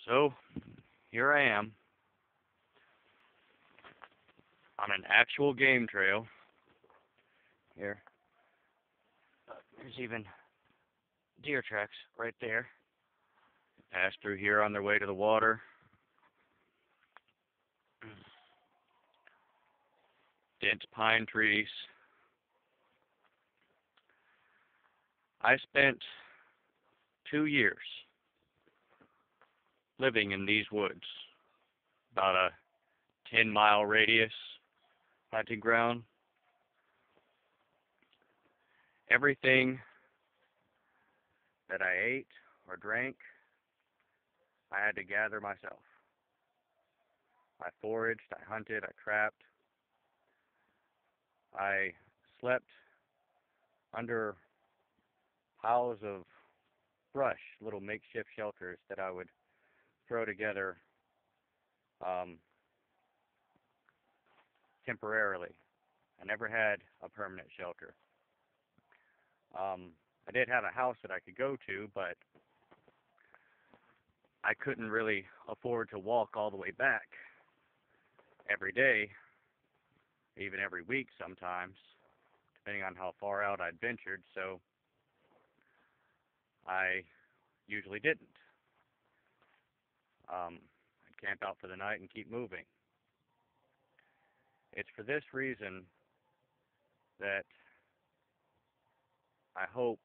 So, here I am on an actual game trail. Here, there's even deer tracks right there. Pass through here on their way to the water. Dense pine trees. I spent 2 years living in these woods, about a 10-mile radius hunting ground. Everything that I ate or drank, I had to gather myself. I foraged, I hunted, I trapped. I slept under piles of brush, little makeshift shelters that I would throw together um, temporarily. I never had a permanent shelter. I did have a house that I could go to, but I couldn't really afford to walk all the way back every day, even every week sometimes, depending on how far out I'd ventured, so I usually didn't. I'd camp out for the night and keep moving. It's for this reason that I hope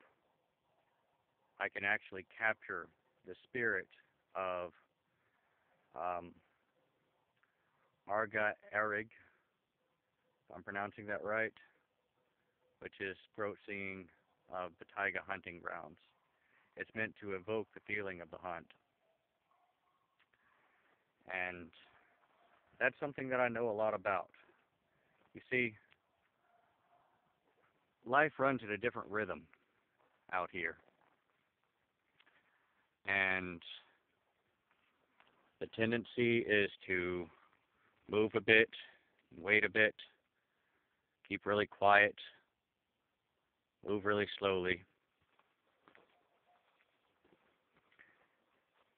I can actually capture the spirit of um, Arga Aryg, if I'm pronouncing that right, which is throat singing of the taiga hunting grounds. It's meant to evoke the feeling of the hunt. And that's something that I know a lot about. You see, life runs at a different rhythm out here. And the tendency is to move a bit, wait a bit, keep really quiet, move really slowly.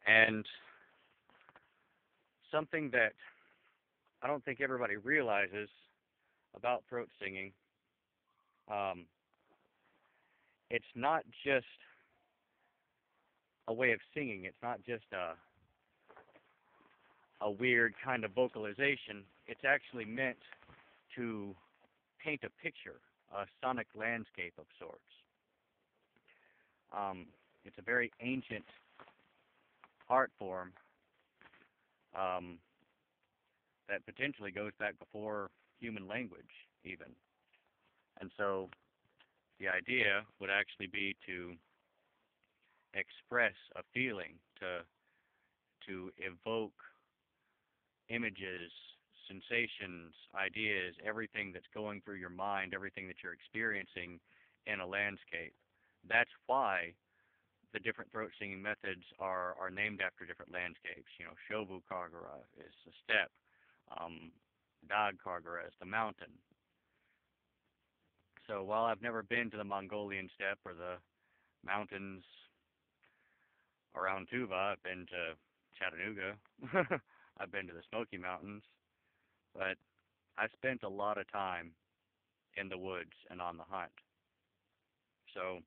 And something that I don't think everybody realizes about throat singing, um, it's not just a way of singing. It's not just a weird kind of vocalization. It's actually meant to paint a picture, a sonic landscape of sorts. It's a very ancient art form um, that potentially goes back before human language, even. And so the idea would actually be to express a feeling, to evoke images, sensations, ideas, everything that's going through your mind, everything that you're experiencing in a landscape. That's why the different throat singing methods are named after different landscapes. You know, Shovu Kargyraa is the steppe. Dag Kargyraa is the mountain. So while I've never been to the Mongolian steppe or the mountains around Tuva, I've been to Chattanooga. I've been to the Smoky Mountains. But I spent a lot of time in the woods and on the hunt. So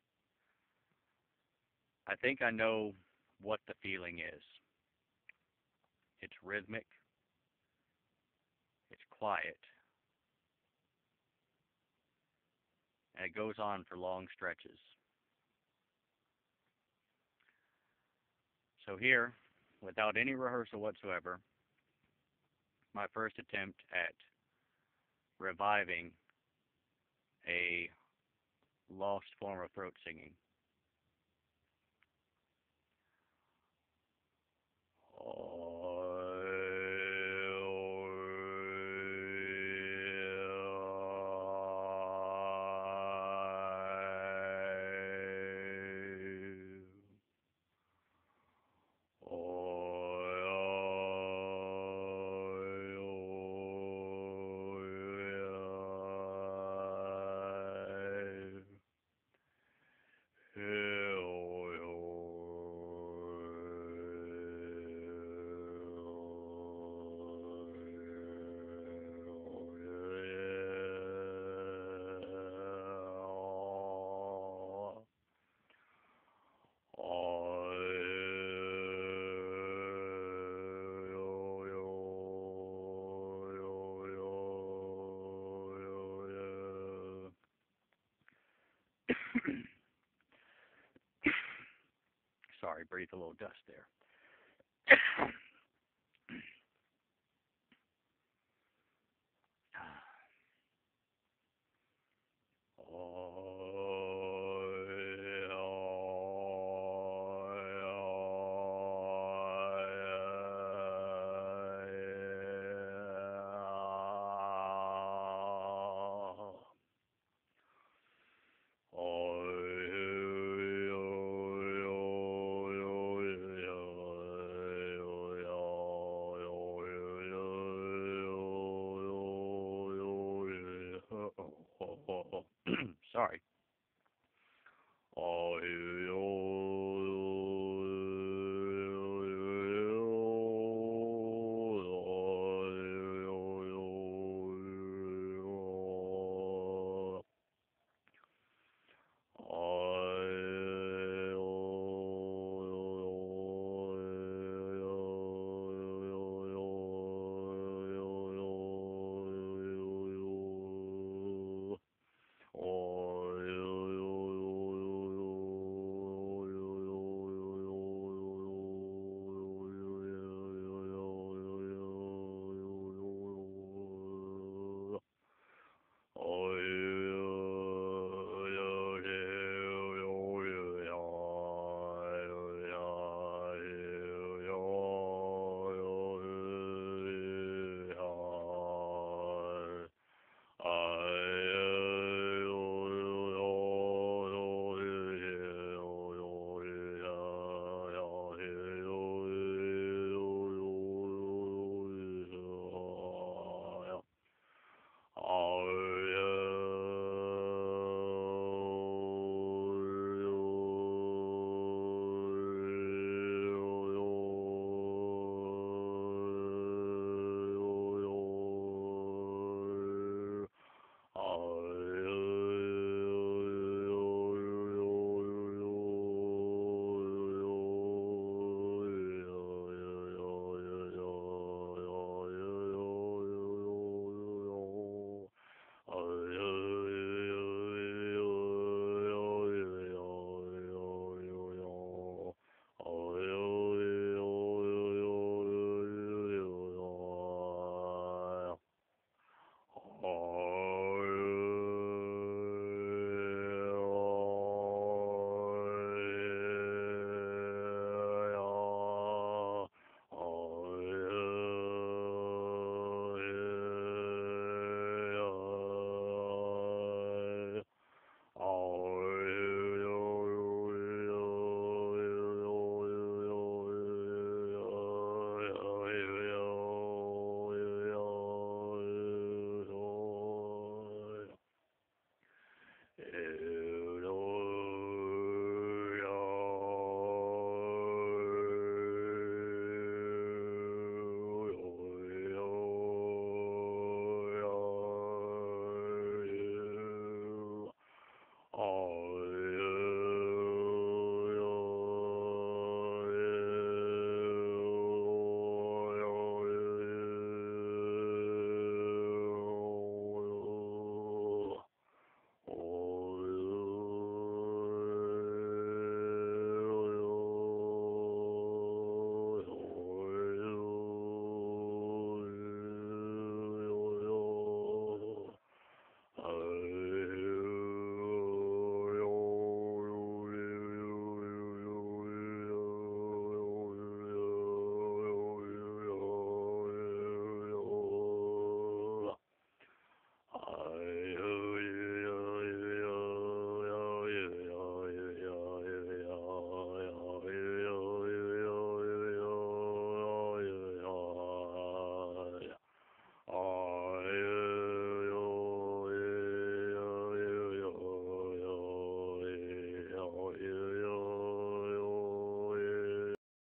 I think I know what the feeling is. It's rhythmic, it's quiet, and it goes on for long stretches. So here, without any rehearsal whatsoever, my first attempt at reviving a lost form of throat singing. Sorry, breathe a little dust there.